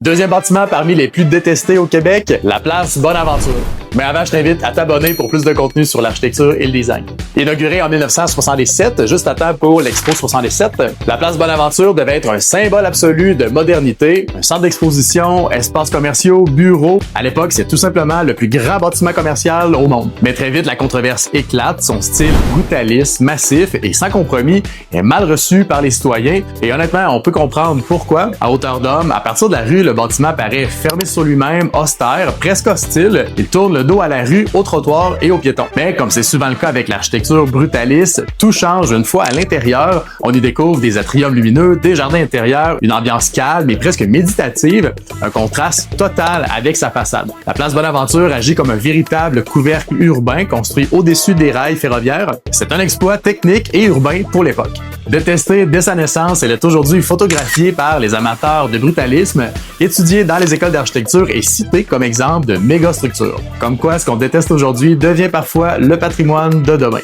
Deuxième bâtiment parmi les plus détestés au Québec, la place Bonaventure. Mais avant, je t'invite à t'abonner pour plus de contenu sur l'architecture et le design. Inaugurée en 1967, juste à temps pour l'Expo 67, la place Bonaventure devait être un symbole absolu de modernité, un centre d'exposition, espaces commerciaux, bureaux. À l'époque, c'est tout simplement le plus grand bâtiment commercial au monde. Mais très vite, la controverse éclate, son style brutaliste, massif et sans compromis est mal reçu par les citoyens. Et honnêtement, on peut comprendre pourquoi. À hauteur d'homme, à partir de la rue, le bâtiment paraît fermé sur lui-même, austère, presque hostile. Il tourne le dos à la rue, au trottoir et aux piétons. Mais comme c'est souvent le cas avec l'architecture brutaliste, tout change une fois à l'intérieur. On y découvre des atriums lumineux, des jardins intérieurs, une ambiance calme et presque méditative, un contraste total avec sa façade. La place Bonaventure agit comme un véritable couvercle urbain construit au-dessus des rails ferroviaires. C'est un exploit technique et urbain pour l'époque. Détestée dès sa naissance, elle est aujourd'hui photographiée par les amateurs de brutalisme, étudiée dans les écoles d'architecture et citée comme exemple de mégastructures. Comme quoi, ce qu'on déteste aujourd'hui devient parfois le patrimoine de demain.